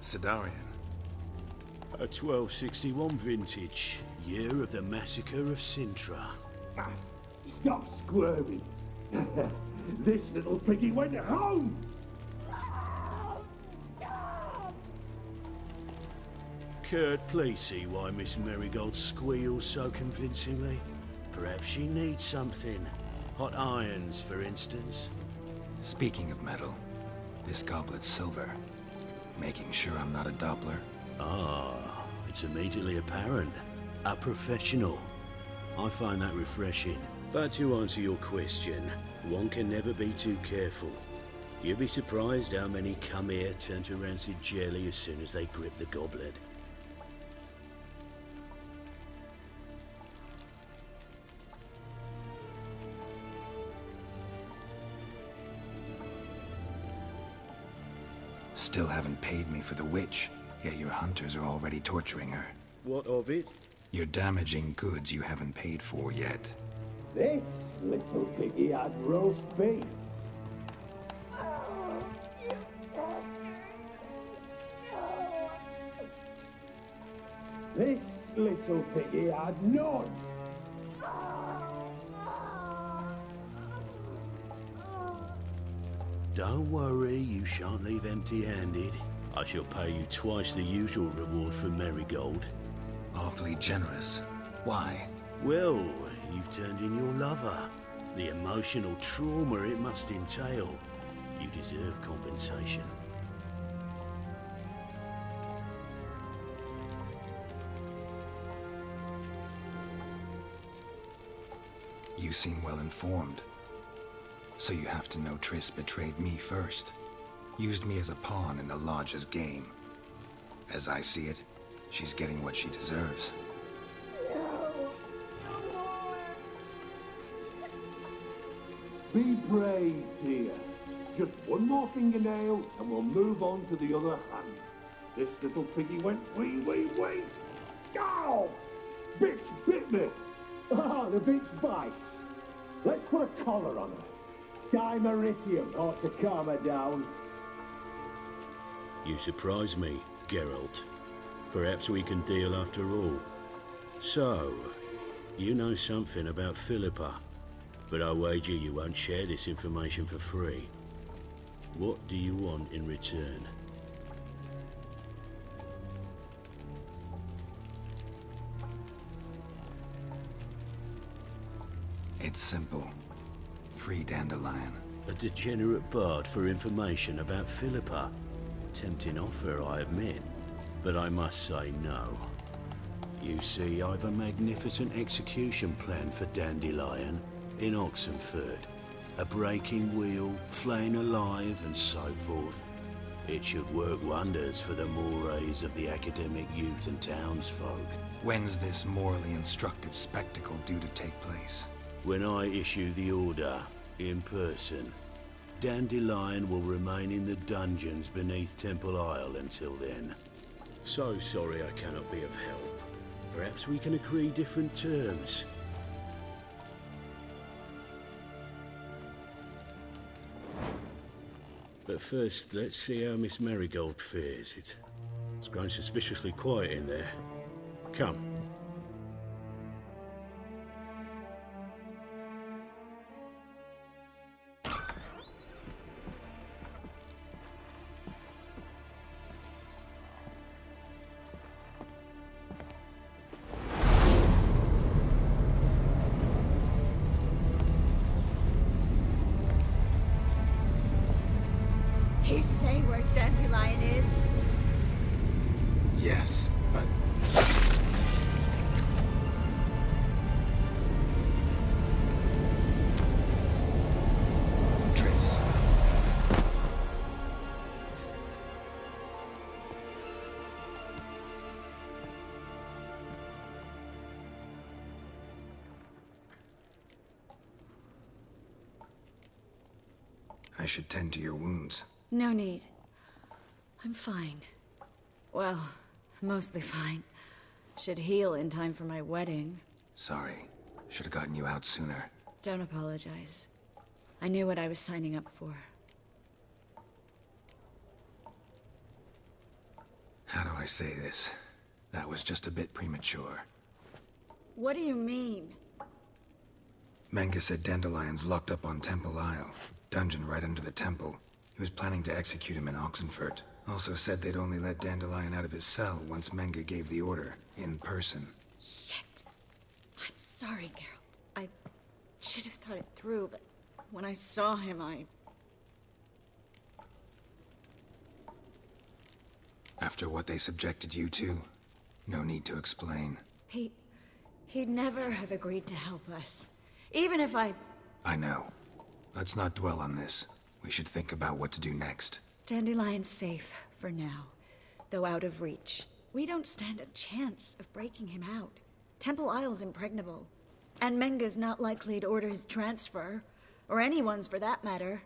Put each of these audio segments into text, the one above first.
Sidarian. A 1261 vintage, year of the massacre of Sintra. Ah, stop squirming. This little piggy went home! Kurt, please see why Miss Marigold squeals so convincingly. Perhaps she needs something. Hot irons, for instance. Speaking of metal, this goblet's silver. Making sure I'm not a Doppler. Ah, it's immediately apparent. A professional. I find that refreshing. But to answer your question, one can never be too careful. You'd be surprised how many come here turn to rancid jelly as soon as they grip the goblet. Still haven't paid me for the witch, yet your hunters are already torturing her. What of it? You're damaging goods you haven't paid for yet. This little piggy had roast beef. This little piggy had none. Don't worry, you shan't leave empty-handed. I shall pay you twice the usual reward for Marigold. Awfully generous. Why? Well, you've turned in your lover. The emotional trauma it must entail. You deserve compensation. You seem well informed. So you have to know Triss betrayed me first. Used me as a pawn in the Lodge's game. As I see it, she's getting what she deserves. Be brave, dear. Just one more fingernail and we'll move on to the other hand. This little piggy went wee, wee, wee. Ow! Bitch bit me. Ah, the bitch bites. Let's put a collar on her. Dimeritium ought to calm her down. You surprise me, Geralt. Perhaps we can deal after all. So, you know something about Philippa, but I wager you won't share this information for free. What do you want in return? It's simple. Free Dandelion. A degenerate bard for information about Philippa. Tempting offer, I admit, but I must say no. You see, I've a magnificent execution plan for Dandelion in Oxenford. A breaking wheel, flaying alive, and so forth. It should work wonders for the mores of the academic youth and townsfolk. When's this morally instructive spectacle due to take place? When I issue the order, in person, Dandelion will remain in the dungeons beneath Temple Isle until then. So sorry I cannot be of help. Perhaps we can agree different terms. But first, let's see how Miss Marigold fares. It's grown suspiciously quiet in there. Come. He say where Dandelion is? Yes, but... Triss. I should tend to your wounds. No need. I'm fine. Well, mostly fine. Should heal in time for my wedding. Sorry. Should have gotten you out sooner. Don't apologize. I knew what I was signing up for. How do I say this? That was just a bit premature. What do you mean? Menge said Dandelion's locked up on Temple Isle. Dungeon right under the temple. He was planning to execute him in Oxenfurt. Also said they'd only let Dandelion out of his cell once Menge gave the order, in person. Shit. I'm sorry, Geralt. I should have thought it through, but when I saw him, After what they subjected you to, no need to explain. He'd never have agreed to help us. Even if I know. Let's not dwell on this. We should think about what to do next. Dandelion's safe, for now. Though out of reach. We don't stand a chance of breaking him out. Temple Isle's impregnable. And Menge's not likely to order his transfer. Or anyone's, for that matter.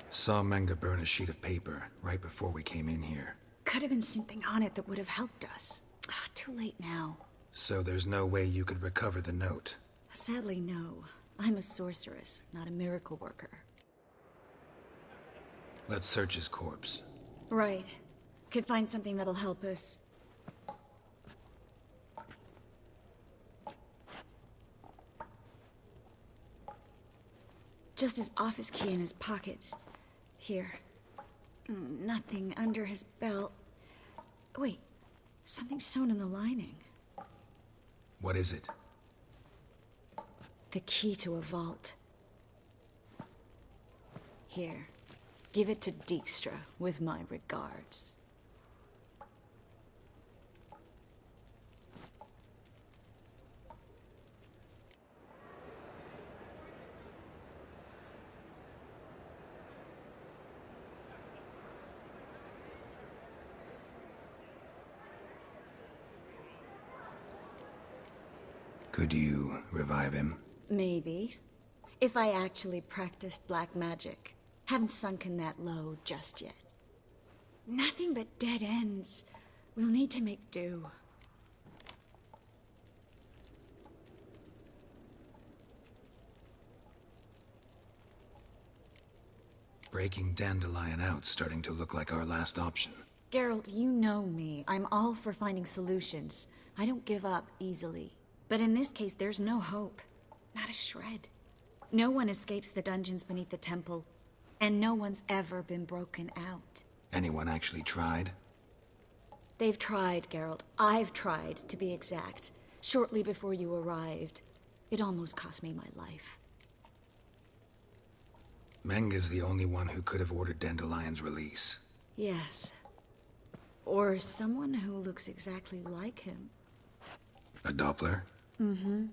Saw Menge burn a sheet of paper right before we came in here. Could have been something on it that would have helped us. Too late now. So there's no way you could recover the note? Sadly, no. I'm a sorceress, not a miracle worker. Let's search his corpse. Right. Could find something that'll help us. Just his office key in his pockets. Here. Nothing under his belt. Wait. Something sewn in the lining. What is it? The key to a vault. Here. Give it to Dijkstra with my regards. Could you revive him? Maybe. If I actually practiced black magic. Haven't sunken that low just yet. Nothing but dead ends. We'll need to make do. Breaking Dandelion out's starting to look like our last option. Geralt, you know me. I'm all for finding solutions. I don't give up easily. But in this case, there's no hope. Not a shred. No one escapes the dungeons beneath the temple. And no one's ever been broken out. Anyone actually tried? They've tried, Geralt. I've tried, to be exact. Shortly before you arrived. It almost cost me my life. Menge's the only one who could have ordered Dandelion's release. Yes. Or someone who looks exactly like him. A Doppler? Mm-hmm.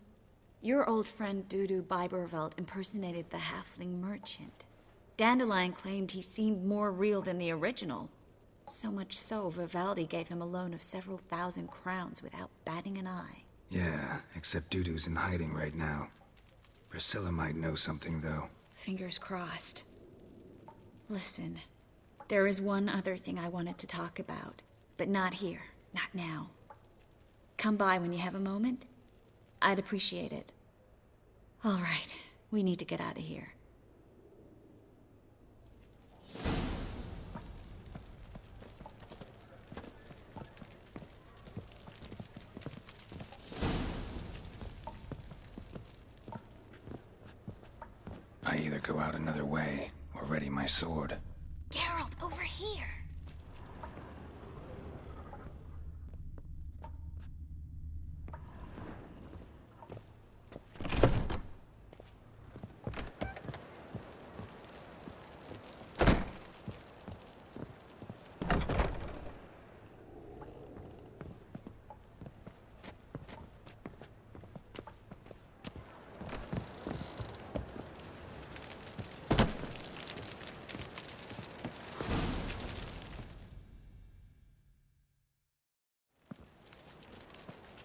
Your old friend Dudu Biberveld impersonated the halfling merchant. Dandelion claimed he seemed more real than the original. So much so, Vivaldi gave him a loan of several thousand crowns without batting an eye. Yeah, except Dudu's in hiding right now. Priscilla might know something, though. Fingers crossed. Listen, there is one other thing I wanted to talk about, but not here, not now. Come by when you have a moment. I'd appreciate it. All right, we need to get out of here. I either go out another way or ready my sword. Geralt, over here!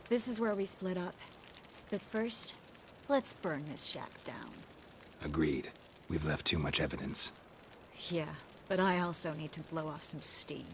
This is where we split up. But first, let's burn this shack down. Agreed. We've left too much evidence. Yeah, but I also need to blow off some steam.